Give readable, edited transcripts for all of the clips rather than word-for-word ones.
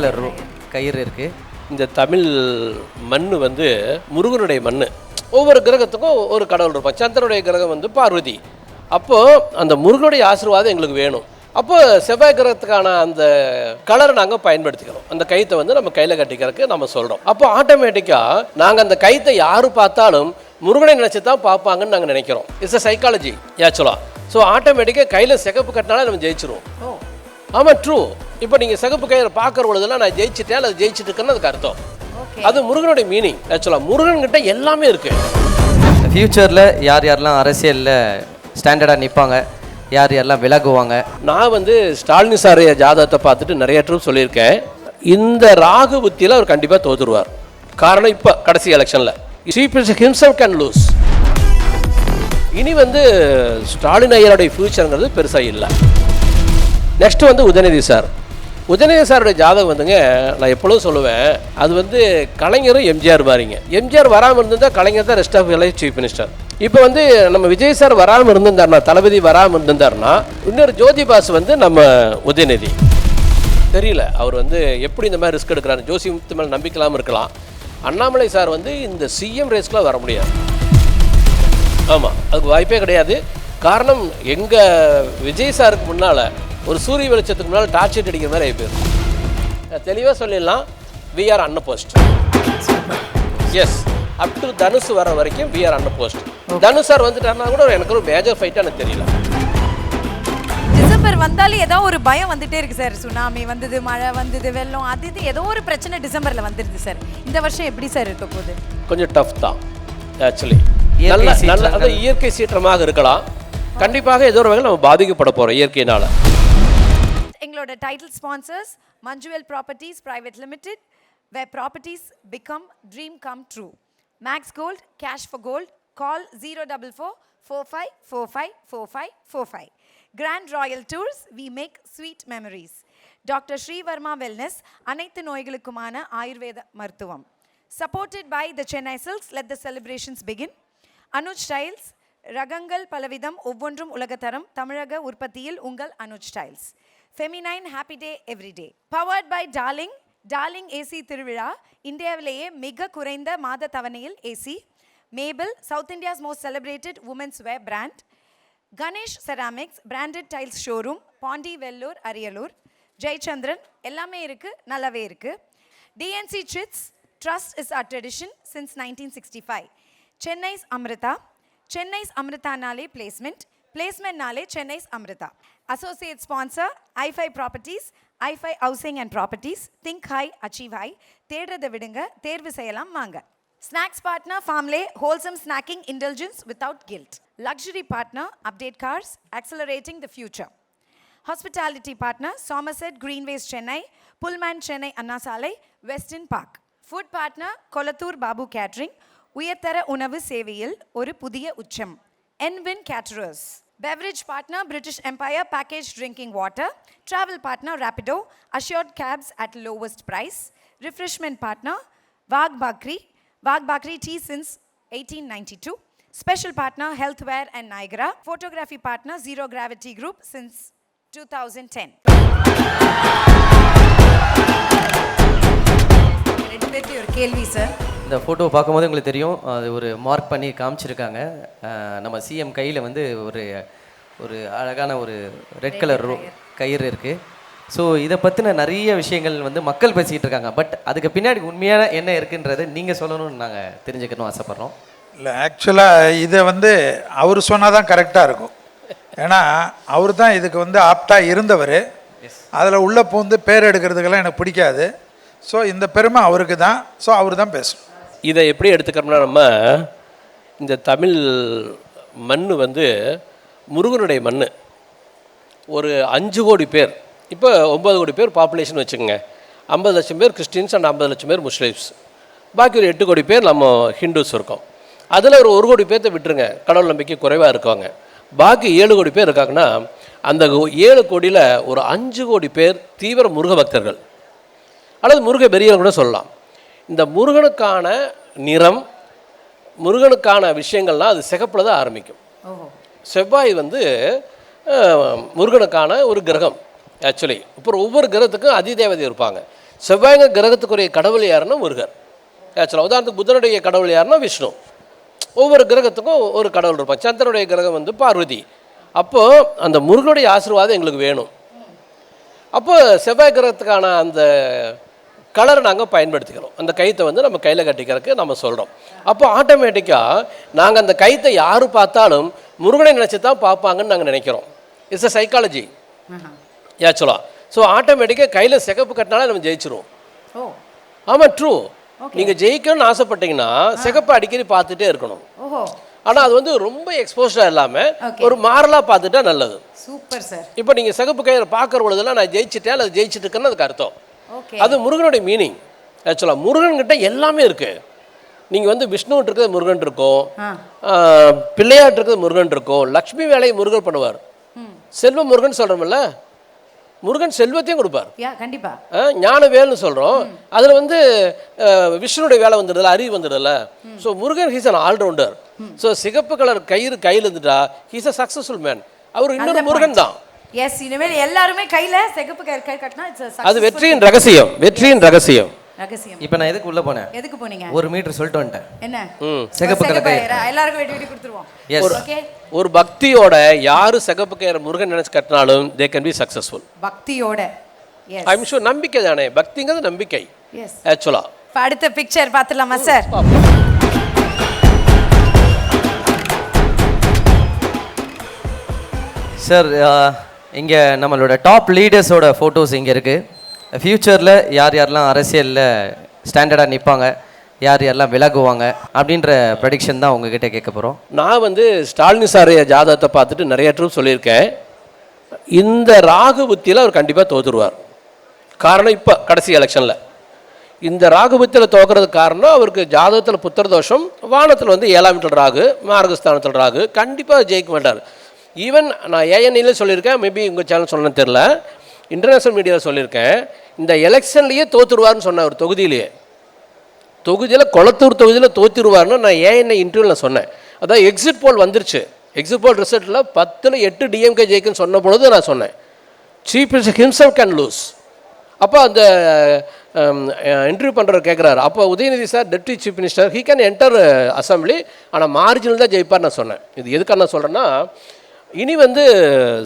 Colour கயிறு இருக்குது. இந்த தமிழ் மண் வந்து முருகனுடைய மண். ஒவ்வொரு கிரகத்துக்கும் ஒரு கடவுள் இருப்பான். சந்திரனுடைய கிரகம் வந்து பார்வதி. அப்போது அந்த முருகனுடைய ஆசீர்வாதம் எங்களுக்கு வேணும். அப்போ செவ்வாய் கிரகத்துக்கான அந்த கலரை நாங்கள் பயன்படுத்திக்கிறோம். அந்த கயிற்றை வந்து நம்ம கையில் கட்டிக்கிறதுக்கு நம்ம சொல்கிறோம். அப்போ ஆட்டோமேட்டிக்காக நாங்கள் அந்த கயிற்றை யார் பார்த்தாலும் முருகனை நினச்சி தான் பார்ப்பாங்கன்னு நாங்கள் நினைக்கிறோம். இட்ஸ் அ சைக்காலஜி ஆக்சுவலாக. ஸோ ஆட்டோமேட்டிக்காக கையில் சிகப்பு கட்டினாலே நம்ம ஜெயிச்சிருவோம். ஆமாம், ட்ரூ. இப்போ நீங்கள் சிகப்பு கயிறை பார்க்குற பொழுதுலாம் நான் ஜெயிச்சிட்டேன் அல்லது ஜெயிச்சிட்டு இருக்கேன்னு அதுக்கு அர்த்தம். அது முருகனுடைய மீனிங். ஆக்சுவலாக முருகன்கிட்ட எல்லாமே இருக்குது. ஃப்யூச்சரில் யார் யாரெல்லாம் அரசியலில் ஸ்டாண்டர்டாக நிற்பாங்க, யார் யாரெல்லாம் விலகுவாங்க? நான் வந்து ஸ்டாலின் சார் ஜாதகத்தை பார்த்துட்டு நிறைய ட்ரூப் சொல்லியிருக்கேன். இந்த ராகு புத்தியில் அவர் கண்டிப்பாக தோற்றுருவார். காரணம் இப்போ கடைசி எலெக்ஷனில் chief minister himself can loose. இனி வந்து ஸ்டாலின் ஐயருடைய ஃபியூச்சருங்கிறது பெருசாக இல்லை. நெக்ஸ்ட் வந்து உதயநிதி சார். உதயநிதி சாருடைய ஜாதகம் வந்துங்க, நான் எப்பொழுதும் சொல்லுவேன், அது வந்து கலைஞரும் எம்ஜிஆர் பாருங்க. எம்ஜிஆர் வராமல் இருந்திருந்தால் கலைஞர் தான் rest of life chief minister. இப்போ வந்து நம்ம விஜய் சார் வராமல் இருந்திருந்தாருனா, தளபதி வராமல் இருந்திருந்தாருன்னா, இன்னொரு ஜோதி பாஸ் வந்து நம்ம உதயநிதி. தெரியல அவர் வந்து எப்படி இந்த மாதிரி ரிஸ்க் எடுக்கிறாரு. ஜோசி முத்து மேலே நம்பிக்கலாம் இருக்கலாம். அண்ணாமலை சார் வந்து இந்த சிஎம் ரேஸ்க்குலாம் வர முடியாது. ஆமாம், அதுக்கு வாய்ப்பே கிடையாது. காரணம் எங்கள் விஜய் சாருக்கு முன்னால் ஒரு சூரிய வெளிச்சத்துக்கு முன்னால் டார்ச் லைட் அடிக்கிற மாதிரி ஆகிப்போயிடும். தெளிவாக சொல்லிடலாம், we are unopposed. Yes, up to Dhanush வர வரைக்கும் we are unopposed. Dhanush sir வந்துட்டாருன்னா கூட எனக்கு ஒரு மேஜர் ஃபைட்டாக எனக்கு தெரியல. டிசம்பர் வந்தாலே ஏதோ ஒரு பயம் வந்துட்டே இருக்கு சார். சுனாமி வந்தது, மழை வந்தது, வெள்ளம், அது இது ஏதோ ஒரு பிரச்சனை டிசம்பரில் வந்துடுது சார். இந்த வருஷம் எப்படி சார் இருக்க போகுது? கொஞ்சம் டஃப் தான் ஆக்சுவலி. நல்ல அதாவது இயற்கை சீற்றமாக இருக்கலாம். கண்டிப்பாக ஏதோ ஒரு வகையில் நம்ம பாதிக்கப்பட போகிறோம் இயற்கையினால். எங்களோட title sponsors Manjummel properties private limited, where properties become dream come true. Max Gold, cash for gold. Call 044-45454545. Grand Royal Tours, we make sweet memories. Dr. Sri Varma Wellness, அனைத்து நோய்களுக்குமான ஆயுர்வேத மருத்துவம். Supported by the Chennai Silks, let the celebrations begin. Anuj Styles, ரகங்கள் பலவிதம், ஒவ்வொன்றும் உலகத்தரம், தமிழக உற்பத்தியில் உங்கள் Anuj styles. Feminine happy day every day. Powered by Darling. Darling AC திருவிழா, இந்தியாவிலேயே மிக குறைந்த மாத தவணையில் AC. Maple, South India's most celebrated womens wear brand. Ganesh ceramics, branded tiles showroom, Pondy, Vellore, Ariyalur. Jayachandran, எல்லாமே இருக்குது, நல்லாவே இருக்குது. TNC chits, trust is a tradition since 1965. Chennai's Amrita. Chennai's அமிர்தானாலே பிளேஸ்மெண்ட், பிளேஸ்மெண்ட்னாலே Chennai's Amrita. Associate sponsor i5 properties, i5 housing and properties. Think high, achieve high. தேடுறதை விடுங்க, தேர்வு செய்யலாம் வாங்க. Snacks partner Farmley, wholesome snacking intelligence without guilt. Luxury partner update cars, accelerating the future. Hospitality partner Somerset Greenways Chennai, Pullman Chennai Anna Salai, Western Park. Food partner Kolathur Babu catering, உயர்தர உணவு சேவையில் ஒரு புதிய உச்சம். என்வின் caterers. Beverage partner British Empire packaged drinking water. Travel partner Rapido, assured cabs at lowest price. Refreshment partner Wagh Bakri tea since 1892. Special partner Healthware and Niagara. Photography partner Zero Gravity Group since 2010. ரெண்டு பேருக்கு ஒரு கேள்வி sir. இந்த ஃபோட்டோவை பார்க்கும்போது உங்களுக்கு தெரியும், அது ஒரு மார்க் பண்ணி காமிச்சிருக்காங்க. நம்ம சிஎம் கையில் வந்து ஒரு அழகான ஒரு ரெட் கலர் கயிறு இருக்குது. ஸோ இதை பற்றின நிறைய விஷயங்கள் வந்து மக்கள் பேசிக்கிட்டு இருக்காங்க. பட் அதுக்கு பின்னாடி உண்மையான என்ன இருக்குன்றதை நீங்கள் சொல்லணும்னு நாங்கள் தெரிஞ்சுக்கணும் ஆசைப்பட்றோம். இல்லை, ஆக்சுவலாக இதை வந்து அவர் சொன்னால் தான் கரெக்டாக இருக்கும். ஏன்னா அவர் தான் இதுக்கு வந்து ஆப்டாக இருந்தவர். அதில் உள்ள பூந்து பேர் எடுக்கிறதுக்கெல்லாம் எனக்கு பிடிக்காது. ஸோ இந்த பெருமை அவருக்கு தான். ஸோ அவர் தான் பேசணும். இதை எப்படி எடுத்துக்கிறோம்னா, நம்ம இந்த தமிழ் மண் வந்து முருகனுடைய மண். ஒரு 5 கோடி பேர், இப்போ 9 கோடி பேர் பாப்புலேஷன் வச்சுக்கோங்க. 50 லட்சம் பேர் கிறிஸ்டின்ஸ் அண்ட் 50 லட்சம் பேர் முஸ்லீம்ஸ். பாக்கி ஒரு 8 கோடி பேர் நம்ம ஹிந்துஸ் இருக்கோம். அதில் ஒரு 1 கோடி பேர்த்தை விட்டுருங்க, கடவுள் நம்பிக்கை குறைவாக இருக்காங்க. பாக்கி 7 கோடி பேர் இருக்காங்கன்னா, அந்த 7 கோடியில் ஒரு 5 கோடி பேர் தீவிர முருக பக்தர்கள் அல்லது முருக பெரியவர்கள் கூட சொல்லலாம். இந்த முருகனுக்கான நிறம், முருகனுக்கான விஷயங்கள்லாம் அது சிகப்பில் தான் ஆரம்பிக்கும். செவ்வாய் வந்து முருகனுக்கான ஒரு கிரகம் ஆக்சுவலி. இப்போ ஒவ்வொரு கிரகத்துக்கும் அதிதேவதை இருப்பாங்க. செவ்வாய்ங்க கிரகத்துக்குரிய கடவுள் யாருன்னா முருகர். ஆக்சுவலாக உதாரணத்துக்கு புதனுடைய கடவுள் யாருன்னா விஷ்ணு. ஒவ்வொரு கிரகத்துக்கும் ஒரு கடவுள் இருப்பான். சந்திரனுடைய கிரகம் வந்து பார்வதி. அப்போது அந்த முருகனுடைய ஆசீர்வாதம் எங்களுக்கு வேணும். அப்போ செவ்வாய் கிரகத்துக்கான அந்த கலரை நாங்கள் பயன்படுத்திக்கிறோம். அந்த கயிற்றை வந்து நம்ம கையில் கட்டிக்கிறதுக்கு நம்ம சொல்கிறோம். அப்போ ஆட்டோமேட்டிக்காக நாங்கள் அந்த கயிற்றை யார் பார்த்தாலும் முருகனை நினச்சி தான் பார்ப்பாங்கன்னு நாங்கள் நினைக்கிறோம். இட்ஸ் அ சைக்காலஜி ஆக்சுவலாக. ஸோ ஆட்டோமேட்டிக்காக கையில் சிகப்பு கட்டினாலே நம்ம ஜெயிச்சிருவோம். ஆமாம், ட்ரூ. நீங்கள் ஜெயிக்கணும்னு ஆசைப்பட்டீங்கன்னா சிகப்பை அடிக்கடி பார்த்துட்டே இருக்கணும். ஆனால் அது வந்து ரொம்ப எக்ஸ்போஸ்டாக இல்லாமல் ஒரு மாறலாக பார்த்துட்டா நல்லது. Super sir. இப்போ நீங்கள் சிகப்பு கயிறு பார்க்குற பொழுதுலாம் நான் ஜெயிச்சிட்டேன் அல்லது ஜெயிச்சிட்டு இருக்கேன்னு அதுக்கு அர்த்தம். அது முருகனுடைய மீனிங். ஆக்சுவலாக முருகன்கிட்ட எல்லாமே இருக்குது. நீங்கள் வந்து விஷ்ணுன்ட்டு இருக்கிறது முருகன் இருக்கும், பிள்ளையாட்டு இருக்கிறது முருகன் இருக்கும், லக்ஷ்மி வேலையை முருகன் பண்ணுவார். செல்வ முருகன் சொல்கிறோம்ல, முருகன் செல்வத்தையும் கொடுப்பார். கண்டிப்பா. ஞான வேல்னு சொல்கிறோம். அதில் வந்து விஷ்ணுடைய வேலை வந்துடுதுல, அறிவு வந்துடுதுல. So Murugan he's an allrounder. So சிகப்பு கலர் கயிறு கையில் இருந்துட்டா ஹீஸ் அ சக்ஸஸ்ஃபுல் மேன். அவர் இன்னொரு முருகன் தான். எஸ், இனிமேல் எல்லாருமே கையில சிகப்பு கயிறு கட்டினா அது வெற்றியின் ரகசியம். வெற்றியின் ரகசியம். இப்போ நான் எதுக்கு உள்ள போனேன்? எதுக்கு போனீங்க? 1 மீட்டர் சொல்லிட்டு வந்துட்டேன். என்ன? சிகப்பு கயிறு எல்லாருக்கும் வெட்டி வெட்டி கொடுத்துருவோம். ஓகே. ஒரு பக்தியோட யாரு சிகப்பு கயிறு முருகன் நினைச்சு கட்டினாலும் தே கேன் பி சக்சஸ்ஃபுல். பக்தியோட. எஸ். I am sure. நம்பிக்கை தானே பக்திங்கிறது, நம்பிக்கை. எஸ். ஆக்சுவலா அடுத்த பிக்சர் பார்த்துடலாமா சார்? சார், இங்கே நம்மளோட டாப் லீடர்ஸோட ஃபோட்டோஸ் இங்கே இருக்குது. ஃப்யூச்சரில் யார் யாரெல்லாம் அரசியலில் ஸ்டாண்டர்டாக நிற்பாங்க, யார் யாரெல்லாம் விலகுவாங்க அப்படின்ற ப்ரெடிக்ஷன் தான் உங்ககிட்ட கேட்க போகிறோம். நான் வந்து ஸ்டாலின் சாரைய ஜாதகத்தை பார்த்துட்டு நிறைய ட்ரூப் சொல்லியிருக்கேன். இந்த ராகு புத்தியில் அவர் கண்டிப்பாக தோற்றுருவார். காரணம் இப்போ கடைசி எலெக்ஷனில் இந்த ராகு புத்தியில் தோக்கிறதுக்கு காரணம் அவருக்கு ஜாதகத்தில் புத்திர தோஷம், வானத்தில் வந்து 7ஆம் வீட்டில் ராகு, மார்கஸ்தானத்தில் ராகு. கண்டிப்பாக ஜெயிக்க மாட்டார். ஈவன் நான் ஏஎன்இல சொல்லியிருக்கேன், மேபி உங்கள் சேனல் சொன்னேன்னு தெரில, இன்டர்நேஷ்னல் மீடியாவில் சொல்லியிருக்கேன், இந்த எலெக்ஷன்லேயே தோற்றுருவார்னு சொன்னேன். ஒரு தொகுதியில் கொளத்தூர் தொகுதியில் தோற்றிடுவார்னு நான் ஏஎன்ஐ இன்டர்வியூவில் நான் சொன்னேன். அதான் எக்ஸிட் போல் வந்துருச்சு. எக்ஸிட் போல் ரிசல்ட்டில் 10ல் 8 டிஎம்கே ஜெயிக்குன்னு சொன்ன பொழுது நான் சொன்னேன் chief minister himself can loose. அப்போ அந்த இன்டர்வியூ பண்ணுறவர் கேட்குறாரு, அப்போ Udhayanidhi sir deputy chief minister, he can enter assembly, ஆனால் மார்ஜினல் தான் ஜெயிப்பார் நான் சொன்னேன். இது எதுக்காக நான் சொல்கிறேன்னா, இனி வந்து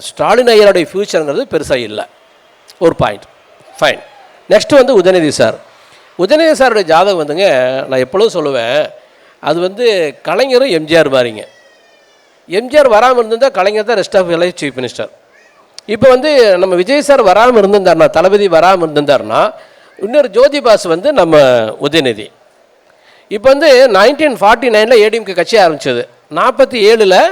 ஸ்டாலின் ஐயருடைய ஃபியூச்சருங்கிறது பெருசாக இல்லை. ஒரு பாயிண்ட். ஃபைன். நெக்ஸ்ட்டு வந்து உதயநிதி சார். உதயநிதி சாருடைய ஜாதகம் வந்துங்க, நான் எப்பொழுதும் சொல்லுவேன், அது வந்து கலைஞரும் எம்ஜிஆர் மாறிங்க. எம்ஜிஆர் வராமல் இருந்திருந்தால் கலைஞர் தான் rest of life chief minister. இப்போ வந்து நம்ம விஜய் சார் வராமல் இருந்திருந்தார்னா, தளபதி வராமல் இருந்திருந்தார்னா, இன்னொரு ஜோதி பாஸ் வந்து நம்ம உதயநிதி. இப்போ வந்து 1949 ஏடிஎம்கே கட்சி ஆரம்பிச்சது, 47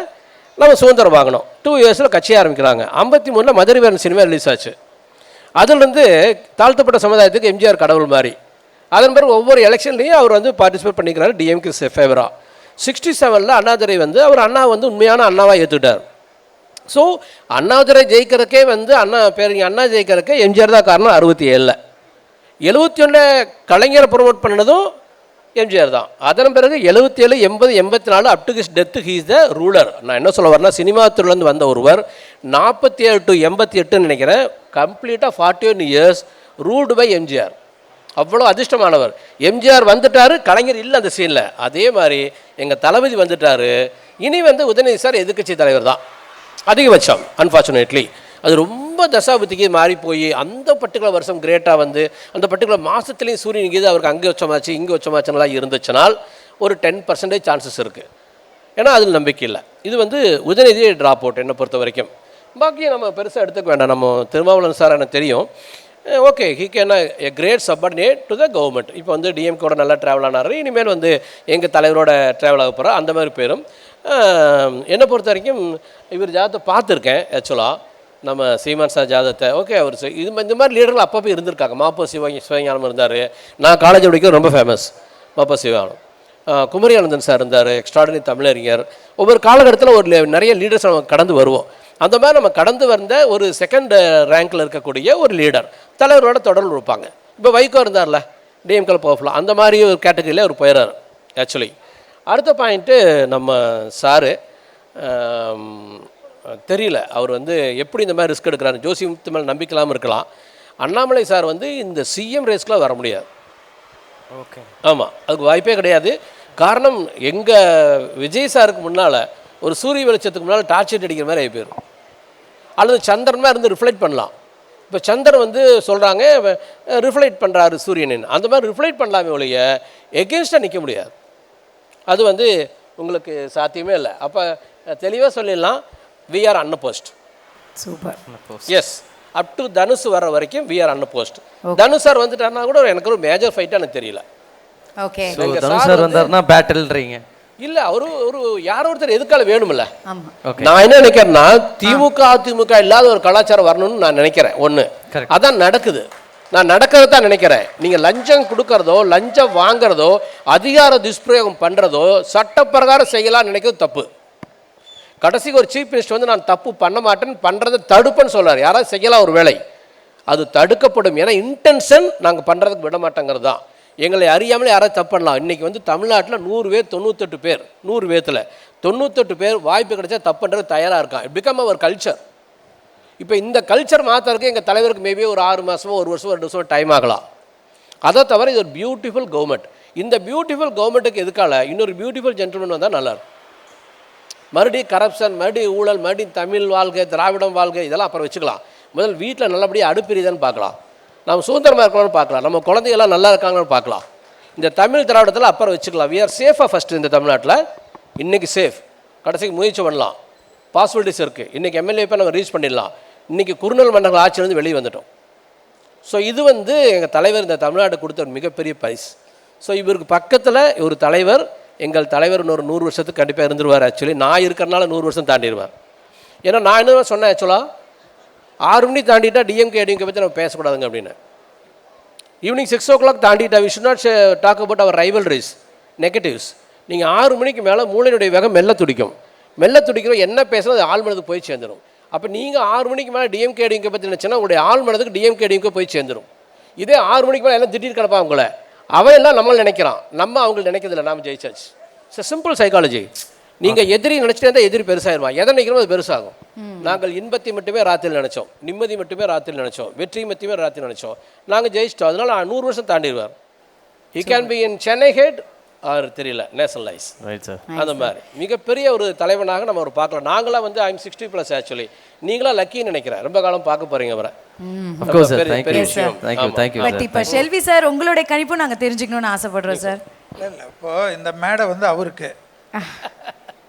நம்ம சுதந்திரம் வாங்கினோம், 2 இயர்ஸில் கட்சி ஆரம்பிக்கிறாங்க. 53 மதுரை வீரன் சினிமா ரிலீஸ் ஆச்சு. அதுலேருந்து தாழ்த்தப்பட்ட சமுதாயத்துக்கு எம்ஜிஆர் கடவுள் மாதிரி. அதன் பிறகு ஒவ்வொரு எலெக்ஷன்லேயும் அவர் வந்து பார்ட்டிசிபேட் பண்ணிக்கிறாரு டிஎம்கே ஃபேவராக. 67 அண்ணாதுரை வந்து அவர் அண்ணா வந்து உண்மையான அண்ணாவாக ஏற்றுக்கிட்டார். ஸோ அண்ணாதுரை ஜெயிக்கிறதுக்கே வந்து அண்ணா ஜெயிக்கிறதுக்கே எம்ஜிஆர் தான் காரணம். 67 71 கலைஞரை ப்ரொமோட் பண்ணதும் எம்ஜிஆர் தான். அதன் பிறகு 77 80 84 up to his death he is the ruler. நான் என்ன சொல்ல வரேன்னா, சினிமா துறையிலேருந்து வந்த ஒருவர் 47 to 88 நினைக்கிறேன், கம்ப்ளீட்டாக 41 years ரூல்டு பை எம்ஜிஆர். அவ்வளோ அதிர்ஷ்டமானவர். எம்ஜிஆர் வந்துட்டார், கலைஞர் இல்லை அந்த சீனில். அதே மாதிரி எங்கள் தளபதி வந்துட்டார். இனி வந்து உதயநிதி சார் எதிர்க்கட்சி தலைவர் தான் அதிகபட்சம். அன்ஃபார்ச்சுனேட்லி அது ரொம்ப தசாபுத்திக்கு மாறி போய் அந்த பர்டிகுலர் வருஷம் கிரேட்டாக வந்து அந்த பர்டிகுலர் மாதத்துலேயும் சூரியன் கீது அவருக்கு அங்கே வச்சமாச்சு இங்கே வச்சமாச்சுலாம் இருந்துச்சுனால் ஒரு 10% சான்சஸ் இருக்குது. ஏன்னா அதில் நம்பிக்கை இல்லை. இது வந்து உதயநிதி ட்ராப் அவுட் என்னை பொறுத்த வரைக்கும். பாக்கி நம்ம பெருசாக எடுத்துக்க வேண்டாம். நம்ம திருமாவளவன் சார் எனக்கு தெரியும், okay, he can a great subordinate to the government. இப்போ வந்து டிஎம்கோட நல்லா ட்ராவல் ஆனார், இனிமேல் வந்து எங்கள் தலைவரோட ட்ராவல் ஆக போகிறார், அந்த மாதிரி பேரும். என்னை பொறுத்த வரைக்கும் இவர் ஜாதத்தை பார்த்துருக்கேன். ஆக்சுவலாக நம்ம சீமான் சார் ஜாதகத்தை, ஓகே, அவர் இந்த மாதிரி லீடர்கள் அப்பப்போ இருந்திருக்காங்க. மாப்போ சிவஞானம் இருந்தார், நான் காலேஜ் படிக்க ரொம்ப ஃபேமஸ் மாப்போ சிவஞானம். குமரி ஆனந்தன் சார் இருந்தார், எக்ஸ்ட்ராடினரி தமிழறிஞர். ஒவ்வொரு காலகட்டத்தில் ஒரு நிறைய லீடர்ஸ் நம்ம கடந்து வருவோம். அந்த மாதிரி நம்ம கடந்து வந்த ஒரு செகண்ட் ரேங்கில் இருக்கக்கூடிய ஒரு லீடர் தலைவரோட தொடர்பு இருப்பாங்க. இப்போ வைகோ இருந்தார்ல, டிஎம்கே பவர்ஃபுல்லாக, அந்த மாதிரி ஒரு கேட்டகரியில் அவர் போயிடுறார். ஆக்சுவலி அடுத்த பாயிண்ட்டு நம்ம சாரு தெரியல அவர் வந்து எப்படி இந்த மாதிரி ரிஸ்க் எடுக்கிறாரு. ஜோசி முத்து மேலே நம்பிக்கலாமல் இருக்கலாம், அண்ணாமலை சார் வந்து இந்த சிஎம் ரேஸ்க்குலாம் வர முடியாது. ஓகே. ஆமாம், அதுக்கு வாய்ப்பே கிடையாது. காரணம், எங்கள் விஜய் சாருக்கு முன்னால் ஒரு சூரிய வெளிச்சத்துக்கு முன்னால் டார்ச் லைட் அடிக்கிற மாதிரி ஆகி போயிடும். அல்லது சந்திரன் மாதிரி இருந்து ரிஃப்ளெக்ட் பண்ணலாம். இப்போ சந்திரன் வந்து சொல்கிறாங்க ரிஃப்ளெக்ட் பண்ணுறாரு சூரியனின், அந்த மாதிரி ரிஃப்ளெக்ட் பண்ணலாமே ஒழிய எகென்ஸ்டாக நிற்க முடியாது. அது வந்து உங்களுக்கு சாத்தியமே இல்லை. அப்போ தெளிவாக சொல்லிடலாம், we are unopposed. Super. Yes, up to Dhanush வர வரைக்கும் we are unopposed. Dhanush sir வந்துட்டாருன்னா கூட எனக்கு ஒரு மேஜர் ஃபைட்டாக எனக்கு தெரியல. ஓகே. தனுஷ் சார் வந்தாருன்னா பேட்டில்ன்றீங்க? இல்லை, ஒரு யாரோ ஒருத்தர் எதுக்கால வேணுமில்ல. ஆமா. நான் என்ன நினைக்கிறேன்னா, திமுக அதிமுக இல்லாத ஒரு கலாச்சாரம் வரணும்னு நான் நினைக்கிறேன். ஒன்று அதான் நடக்குது. நான் நடக்கிறத தான் நினைக்கிறேன். நீங்கள் லஞ்சம் கொடுக்கறதோ லஞ்சம் வாங்குறதோ அதிகார துஷ்பிரயோகம் பண்ணுறதோ சட்டப்பிரகாரம் செய்யலாம் நினைக்கிறது தப்பு. கடைசிக்கு ஒரு சீஃப் மினிஸ்டர் வந்து நான் தப்பு பண்ண மாட்டேன்னு பண்ணுறதை தடுப்புன்னு சொல்கிறார். யாராவது செய்யலாம் ஒரு வேலை, அது தடுக்கப்படும். ஏன்னா இன்டென்ஷன் நாங்கள் பண்ணுறதுக்கு விட மாட்டேங்கிறது தான். எங்களை அறியாமலே யாராவது தப்பு பண்ணலாம். இன்றைக்கி வந்து தமிழ்நாட்டில் 100 பேர் 98 பேர் 100 பேர்த்தில் 98 பேர் வாய்ப்பு கிடைச்சா தப்பு பண்ணுறது தயாராக இருக்கான். It become our culture. இப்போ இந்த கல்ச்சர் மாற்றுறதுக்கு எங்கள் தலைவருக்கு மேபி ஒரு 6 மாதமோ 1 வருஷமோ 2 வருஷமோ டைம் ஆகலாம். அதை தவிர இது ஒரு பியூட்டிஃபுல் கவர்மெண்ட். இந்த பியூட்டிஃபுல் கவர்மெண்ட்டுக்கு எதுக்கால இன்னொரு பியூட்டிஃபுல் ஜென்டில்மேன் வந்தால் நல்லாயிருக்கும். மறுபடியும் கரப்ஷன், மறுபடியும் ஊழல், மறுபடியும் தமிழ் வாழ்க்கை, திராவிடம் வாழ்க்கை, இதெல்லாம் அப்புறம் வச்சுக்கலாம். முதல் வீட்டில் நல்லபடியாக அடுப்பிரிதான்னு பார்க்கலாம். நம்ம சுதந்திரமாக இருக்கணும்னு பார்க்கலாம். நம்ம குழந்தைகள்லாம் நல்லா இருக்காங்கன்னு பார்க்கலாம். இந்த தமிழ் திராவிடத்தில் அப்புறம் வச்சுக்கலாம். வி ஆர் சேஃபாக ஃபஸ்ட்டு இந்த தமிழ்நாட்டில். இன்றைக்கி சேஃப், கடைசிக்கு முயற்சி பண்ணலாம். பாசிபிலிட்டிஸ் இருக்குது. இன்றைக்கி எம்எல்ஏ இப்போ நம்ம ரீச் பண்ணிடலாம். இன்றைக்கி குறுநல் மண்டல ஆட்சியிலேருந்து வெளியே வந்துட்டோம். ஸோ இது வந்து எங்கள் தலைவர் இந்த தமிழ்நாடு கொடுத்த ஒரு மிகப்பெரிய பரிசு. ஸோ இவருக்கு பக்கத்தில் ஒரு தலைவர், எங்கள் தலைவர் இன்னொரு 100 வருஷத்துக்கு கண்டிப்பாக இருந்துருவார். ஆக்சுவலி நான் இருக்கிறனால 100 வருஷம் தாண்டிடுவார். ஏன்னா நான் என்ன சொன்னேன், ஆக்சுவலாக 6 மணி தாண்டிட்டா டிஎம்கே ஏடிஎம்கே பற்றி நம்ம பேசக்கூடாதுங்க அப்படின்னு. ஈவினிங் 6 o'clock தாண்டிட்டா we should not talk about our rivalries, negatives. நீங்கள் 6 மணிக்கு மேலே மூளையினுடைய வேகம் மெல்ல துடிக்கும். மெல்ல துடிக்கிறோம் என்ன பேசுகிறோம் அது ஆள் மனதுக்கு போய் சேர்ந்துடும். அப்போ நீங்கள் 6 மணிக்கு மேலே டிஎம்கே ஏடிஎம்கே பற்றி நினச்சேன்னா உங்களுடைய ஆள் மனதுக்கு டிஎம்கே ஏடிஎம்கே போய் சேர்ந்துடும். இதே 6 மணிக்கு மேலே எல்லாம் திடீர் கிடப்பா அவங்கள, அவன் எல்லாம் நம்மளை நினைக்கிறான், நம்ம அவங்களை நினைக்கிறதில்ல, நாம் ஜெயிச்சாச்சு. It's simple psychology. நீங்கள் எதிரி நினச்சிட்டே இருந்தால் எதிரி பெருசாகிடுவான். எதை நினைக்கிறோம் அது பெருசாகும். நாங்கள் இன்பத்தை மட்டுமே ராத்திரி நினச்சோம், நிம்மதி மட்டுமே ராத்திரி நினச்சோம், வெற்றி மட்டுமே ராத்திரி நினச்சோம். நாங்கள் ஜெயிச்சிட்டோம். அதனால் 100 வருஷம் தாண்டிடுவார். He can be in Chennai head or தெரியல நேஷனலைஸ். Right sir. அந்த மாதிரி மிகப்பெரிய ஒரு தலைவனாக நம்ம ஒரு பார்க்கலாம். நாங்களாம் வந்து ஐம் 60+ ஆக்சுவலி. நீங்களாம் லக்கின்னு நினைக்கிறேன். ரொம்ப காலம் பார்க்க போகிறீங்க அவரை. பட் இப்போ ஷெல்வி சார் உங்களுடைய கணிப்பு நாங்கள் தெரிஞ்சுக்கணும்னு ஆசைப்படுறோம் சார். இல்லை இப்போ இந்த மேடை வந்து அவருக்கு,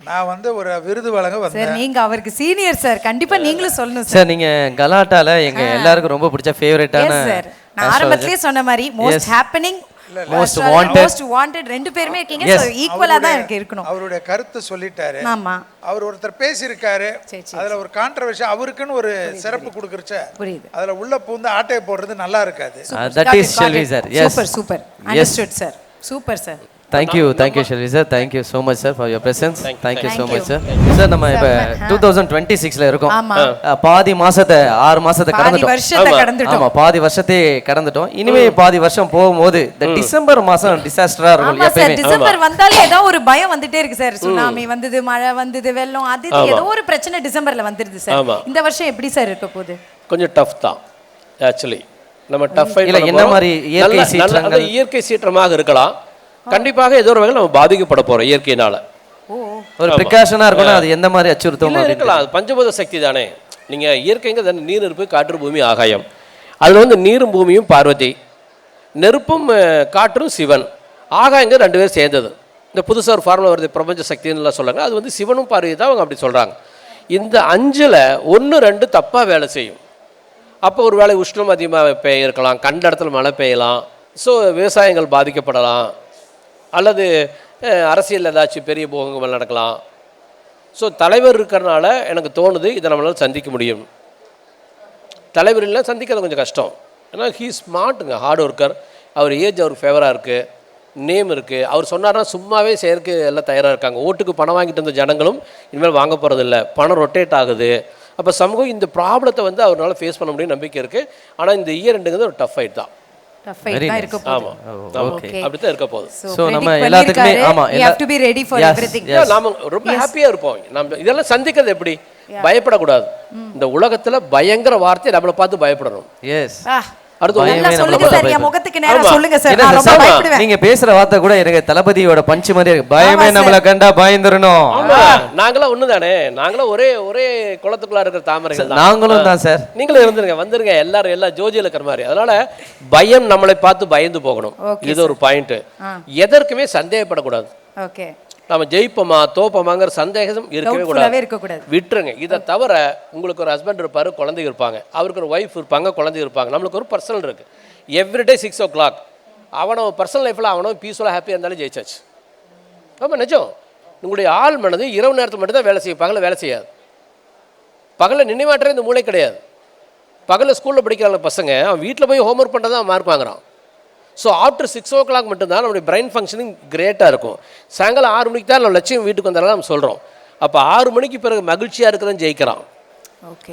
நான் வந்து ஒரு விருது வழங்க வந்தேன். சார் நீங்க அவருக்கு சீனியர் சார், கண்டிப்பா நீங்களும் சொல்லணும் சார். நீங்க கலாட்டால எங்க எல்லாருக்கும் ரொம்ப பிடிச்ச ஃபேவரட்டான சார். நான் ஆரம்பத்திலே சொன்ன மாதிரி மோஸ்ட் ஹேப்பனிங், மோஸ்ட் வாண்டட் ரெண்டு பேருமே இருக்கீங்க. சோ ஈக்குவலா தான் எனக்கு இருக்கணும். அவருடைய கருத்து சொல்லிட்டாரு. ஆமா, அவர் ஒருத்தர் பேசியிருக்காரு. அதுல ஒரு கான்ட்ரோவர்சி அவருக்குன்னு ஒரு சிறப்பு கொடுக்குறச்ச புரியுது. அதுல உள்ள பூந்து ஆட்டையை போடுறது நல்லா இருக்காது. That is Shelvi sir. Super super understood sir. Super sir. Thank you Shelvi sir. Thank you so much sir for your presence. Thank you so much sir. Sir நம்ம இப்ப 2026ல இருக்கோம். பாதி மாசத்தை 6 மாசத்தை கடந்துட்டோம். ஆமா, பாதி வருஷத்தை கடந்துட்டோம். இனிமே பாதி வருஷம் போகும்போது இந்த டிசம்பர் மாசம் டிசாஸ்டரா இருக்கும். எப்பவுமே டிசம்பர் வந்தாலே ஏதோ ஒரு பயம் வந்துட்டே இருக்கு சார். சுனாமி வந்தது, மழை வந்தது, வெள்ளம், அது ஏதோ ஒரு பிரச்சனை டிசம்பர்ல வந்துருது சார். இந்த வருஷம் எப்படி சார் இருக்க போகுது? கொஞ்சம் டஃப் தான் ஆக்சுவலி. நம்ம டஃப் இல்ல என்ன மாதிரி இயற்கை சீற்றமாக இருக்கலாம். கண்டிப்பாக ஏதோ ஒரு வகையில் நம்ம பாதிக்கப்பட போறோம் இயற்கையினால. ஒரு பிரிகாஷனா இருக்கணும். அது எந்த மாதிரி அச்சுறுத்தம் இருக்கலாம். அது பஞ்சபூத சக்தி தானே. நீங்க இயற்கைங்க நீர், நெருப்பு, காற்று, பூமி, ஆகாயம். அதுல வந்து நீரும் பூமியும் பார்வதி, நெருப்பும் காற்றும் சிவன், ஆகாயங்க 2 பேர் சேர்ந்தது. இந்த புதுசாக ஒரு ஃபார்முலா வருது, பிரபஞ்ச சக்தின்னு சொல்றாங்க. அது வந்து சிவனும் பார்வதி தான் அவங்க அப்படி சொல்றாங்க. இந்த 5ல் 1 2 தப்பா வேலை செய்யும். அப்போ ஒரு வேளை உஷ்ணம் அதிகமாக பெய்யலாம், கண்ட இடத்துல மழை பெய்யலாம். ஸோ விவசாயங்கள் பாதிக்கப்படலாம், அல்லது அரசியல் ஏதாச்சும் பெரிய போகங்கள் நடக்கலாம். ஸோ தலைவர் இருக்கிறனால எனக்கு தோணுது இதை நம்மளால் சந்திக்க முடியும். தலைவர் இல்லை சந்திக்கிறது கொஞ்சம் கஷ்டம். ஏன்னா ஹீ ஸ்மார்ட்டுங்க, ஹார்ட் ஒர்க்கர். அவர் ஏஜ் அவருக்கு ஃபேவராக இருக்குது, நேம் இருக்குது. அவர் சொன்னார்னா சும்மாவே செயற்கை எல்லாம் தயாராக இருக்காங்க. ஓட்டுக்கு பணம் வாங்கிட்டு இருந்த ஜனங்களும் இனிமேல் வாங்க போகிறதில்ல, பணம் ரொட்டேட் ஆகுது. அப்போ சமூகம் இந்த ப்ராப்ளத்தை வந்து அவரால் ஃபேஸ் பண்ண முடியும் நம்பிக்கை இருக்குது. ஆனால் இந்த இயர் ரெண்டுங்கிறது ஒரு டஃப் ஃபைட் தான். அப்படித்தான் இருக்க போகுது. சோ நம்ம எல்லாத்துக்குமே நாம ரொம்ப ஹாப்பியா இருப்போம். நம்ம இதெல்லாம் சந்திக்கிறது எப்படி? பயப்படக்கூடாது. இந்த உலகத்துல பயங்கர வார்த்தை நம்மளை பார்த்து பயப்படணும். எஸ். அடுத்து நல்லா பயமே சொல்லுங்க நம்மள சார், என் முகத்துக்கு நேரா ஆமா. சொல்லுங்க சார். என்ன நான் ரொம்ப சார், பயப்படுவேன். நீங்க பேசுற வார்த்தை கூட எனக்கு தளபதியோட பஞ்ச் மாதிரி இருக்கு. பயமே நம்மள கண்டா பயந்துறணும். ஆமா, நாங்களாம் ஒண்ணுதானே, நாங்களும் ஒரே குளத்துக்குள்ள இருக்கிற தாமரைகள் தான். நாங்களும் தான் சார். நீங்களும் இருந்துருங்க, வந்துருங்க, எல்லாரும் எல்லா ஜோதியில இருக்கிற மாதிரி. அதனால பயம் நம்மளை பார்த்து பயந்து போகணும். இது ஒரு பாயிண்ட். எதற்குமே சந்தேகப்படக்கூடாது. ஓகே. நம்ம ஜெயிப்போமா தோப்போமாங்கிற சந்தேகம் இருக்கவே கூடாது. விட்டுருங்க. இதை தவிர உங்களுக்கு ஒரு ஹஸ்பண்ட் இருப்பாரு, குழந்தைங்க இருப்பாங்க, அவருக்கு ஒரு ஒய்ஃப் இருப்பாங்க, குழந்தைங்க இருப்பாங்க, நம்மளுக்கு ஒரு பர்சனல் இருக்கு. எவ்ரிடே 6 o'clock அவனோ பர்சனல் லைஃப்ல அவனோ பீஸ்ஃபுல்லாக ஹாப்பியாக இருந்தாலும் ஜெயிச்சாச்சு. ஆமாம், நிஜம். உங்களுடைய ஆள் மனது இரவு நேரத்தில் மட்டும்தான் வேலை செய்யும், பகலில் வேலை செய்யாது. பகலில் நினைவாற்றே இந்த மூளை கிடையாது. பகலில் ஸ்கூலில் படிக்கிறாங்க பசங்க, அவன் வீட்டில் போய் ஹோம்ஒர்க் பண்ணுறது தான் மார்க் வாங்குறான். ஸோ ஆஃப்டர் 6 o'clock மட்டும்தான் நம்மளுடைய பிரெயின் ஃபங்க்ஷனிங் கிரேட்டாக இருக்கும். சாயங்காலம் 6 மணிக்கு தான் நம்ம லட்சியம் வீட்டுக்கு வந்தாலும் நம்ம சொல்கிறோம். அப்போ 6 மணிக்கு பிறகு மகிழ்ச்சியாக இருக்கிறதான் ஜெயிக்கிறான்.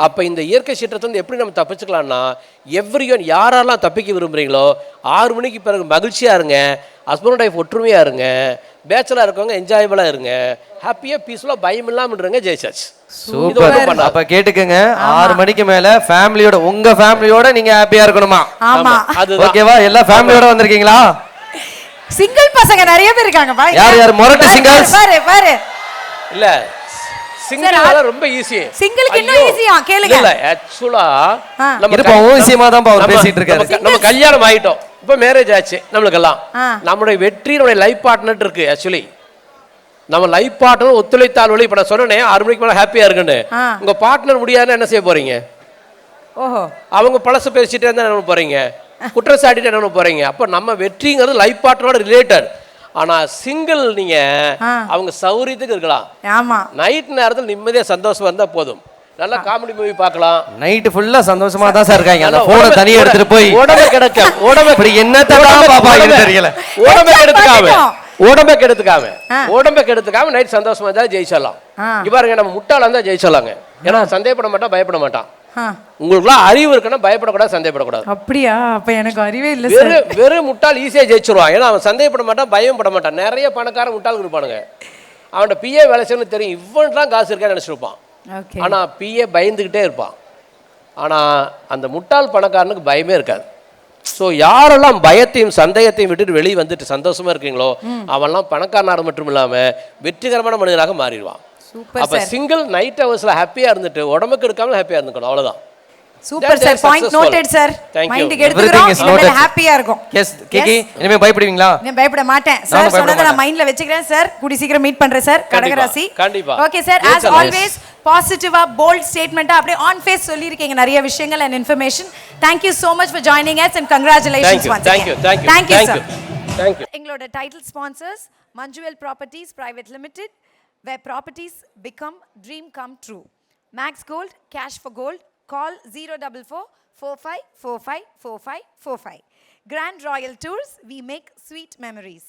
அப்போ இந்த இயற்கை சீற்றத்தை வந்து எப்படி நம்ம தப்பிச்சுக்கலாம்னா, எவ்ரியோன் யாரெல்லாம் தப்பிக்க விரும்புகிறீங்களோ 6 மணிக்கு பிறகு மகிழ்ச்சியாக இருங்க, ஹஸ்பண்ட் ஒய்ஃப் ஒற்றுமையாக இருங்க, பேச்சலாக இருக்கவங்க என்ஜாயபிளாக இருங்க, ஹாப்பியாக பீஸ்ஃபுல்லாக பயம் இல்லாமல் இருங்க, ஜெயிச்சாச்சு. சூப்பர். அப்ப கேட்டுக்கங்க, 6 மணிக்கு மேல ஃபேமிலியோட, உங்க ஃபேமிலியோட நீங்க ஹாப்பியா இருக்கணுமா? ஆமா. ஓகேவா? எல்லா ஃபேமிலியோட வந்திருக்கீங்களா? சிங்கிள் பசங்க நிறைய பேர் இருக்காங்க. யார் யார் மொரட்டு சிங்கிள்ஸ்? பாரு. இல்ல, சிங்கிள் ரொம்ப ஈஸி. சிங்கிளுக்கு இன்னும் ஈஸியா கேளுங்க. இல்ல, ஆக்சுவலா நம்ம இருப்போம் ஈஸியமா தான் அவர் பேசிட்டு இருக்காரு. நம்ம கல்யாணம் ஆயிட்டோம், இப்ப மேரேஜ் ஆச்சு, நம்மளுக்கெல்லாம் நம்மளுடைய வெற்றி நம்மளுடைய லைஃப் பார்ட்னர் இருக்கு. ஆக்சுவலி நம்ம லைஃப் பார்ட்னர் ஒத்துழைத்தால் ஒளி. இப்ப நான் சொன்னேன் 6 மணிக்கு மேல ஹாப்பியா இருக்குன்னு. உங்க பார்ட்னர் முடியாதுன்னா என்ன செய்ய போறீங்க? ஓஹோ, அவங்க பழசு பேசிட்டே இருந்தா என்ன போறீங்க? குற்றச்சாட்டிட்டு என்ன போறீங்க? அப்ப நம்ம வெற்றிங்கிறது லைஃப் பார்ட்னரோட ரிலேட்டட். ஆனா சிங்கிள் நீங்க அவங்க சௌரியத்துக்கு இருக்கலாம். ஆமா, நைட் நேரத்தில் நிம்மதியா சந்தோஷமா இருந்தா போதும். நல்லா காமெடி மூவி பார்க்கலாம். நைட் ஃபுல்லா சந்தோஷமா தான் சார் இருக்காங்க. அந்த போனை தனியா எடுத்துட்டு போய் உடம்பு கிடக்க உடம்பு இப்படி என்னத்தடா பாப்பா இது தெரியல. உடம்பை கெடுத்துக்காம நைட் சந்தோஷமா இருந்தா ஜெயிச்சிடலாம். இங்க பாருங்க, நம்ம முட்டாளா இருந்தா ஜெயிச்சிடலாங்க. ஏன்னா சந்தேகப்பட மாட்டான், பயப்பட மாட்டான். உங்களுக்குலாம் அறிவு இருக்குன்னா பயப்படக்கூடாது, சந்தேகப்படக்கூடாது. அப்படியா? அப்ப எனக்கு அறிவே இல்ல. வெறும் முட்டாள் ஈஸியா ஜெயிச்சிருவான். ஏன்னா அவன் சந்தேகப்பட மாட்டான், பயப்பட மாட்டான். நிறைய பணக்கார முட்டாள் இருப்பானுங்க, அவனோட பிஏ வேலை செய்யணும்னு தெரியும், இவன்லாம் காசு இருக்கான்னு நினைச்சிருப்பான். ஆனா பிஏ பயந்துகிட்டே இருப்பான். ஆனா அந்த முட்டாள் பணக்காரனுக்கு பயமே இருக்காது. ஸோ யாரெல்லாம் பயத்தையும் சந்தேகத்தையும் விட்டுட்டு வெளியே வந்துட்டு சந்தோஷமா இருக்கீங்களோ அவன்லாம் பணக்காரனாக மட்டும் இல்லாம வெற்றிகரமான மனிதனாக மாறிடுவான். அப்ப சிங்கிள் நைட் ஹவர்ஸ்ல ஹாப்பியா இருந்துட்டு உடம்புக்கு எடுக்காம ஹாப்பியா இருந்துக்கணும், அவ்வளவுதான். Super sir, point noted sir. மைண்டுக்கு எடுத்துக்கிறோம், இனிமே ஹாப்பியா இருக்கும். எஸ் கேக்கி, இனிமே பயப்படுவீங்களா? நான் பயப்பட மாட்டேன் சார், சொன்னதை நான் மைண்ட்ல வெச்சுக்கிறேன் சார். கூடி சீக்கிரம் மீட் பண்றேன் சார். கடகராசி கண்டிப்பா. ஓகே சார், as always பாசிட்டிவா போல்ட் ஸ்டேட்மென்ட்டா அப்படியே ஆன் ஃபேஸ் சொல்லிருக்கீங்க நிறைய விஷயங்கள் and information. Thank you so much for joining us and congratulations once again. Thank you sir. எங்களோட title sponsors Manjummel properties private limited, where properties become dream come true. Max Gold, cash for gold. Call 044-4545-4545. Grand Royal Tours, we make sweet memories.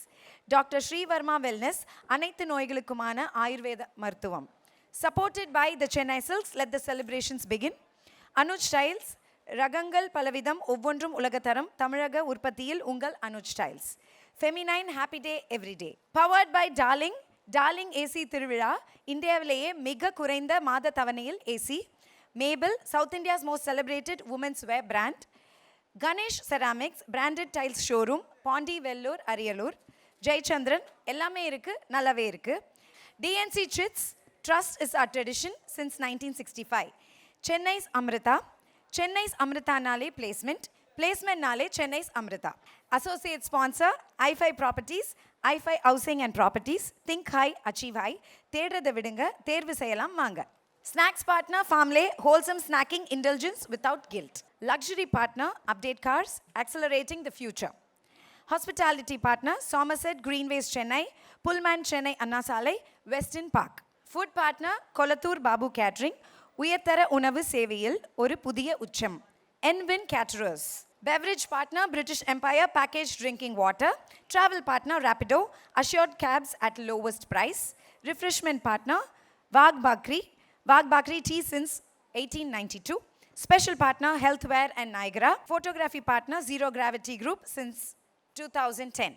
Dr. Sri Varma Wellness, அனைத்து நோய்களுக்குமான ஆயுர்வேத மருத்துவம். Supported by the Chennai Silks, let the celebrations begin. Anuj Styles, ரகங்கள் பலவிதம் ஒவ்வொன்றும் உலகத்தரம், தமிழக உற்பத்தியில் உங்கள் Anuj styles. Feminine happy day every day. Powered by darling AC திருவிழா, இந்தியாவிலேயே மிக குறைந்த மாத தவணையில் AC. Mabel, South India's most celebrated women's wear brand. Ganesh Ceramics, branded tiles showroom, Pondi Vellur, Ariyalur. Jaychandran, எல்லாமே இருக்கு, நல்லாவே இருக்கு. DNC Chits, trust is our tradition since 1965. Chennai's Amrita நாலே placement நாலே Chennai's Amrita. Associate sponsor, i5 Properties, i5 Housing and Properties. Think high, achieve high. தேடுறதை விடுங்க, தேர்வு செய்யலாம் வாங்க. Snacks partner, Farmlay, wholesome snacking indulgence without guilt. Luxury partner, Update Cars, accelerating the future. Hospitality partner, Somerset Greenways Chennai, Pullman Chennai Anna Salai, Westin Park. Food partner, Kolattur Babu Catering, உயர்தர உணவு சேவையில் ஒரு புதிய உச்சம். Envin Caterers. Beverage partner, British Empire Packaged Drinking Water. Travel partner, Rapido, assured cabs at lowest price. Refreshment partner, Wagh Bakri tea since 1892. Special partner, Healthware and Niagara. Photography partner, Zero Gravity Group since 2010.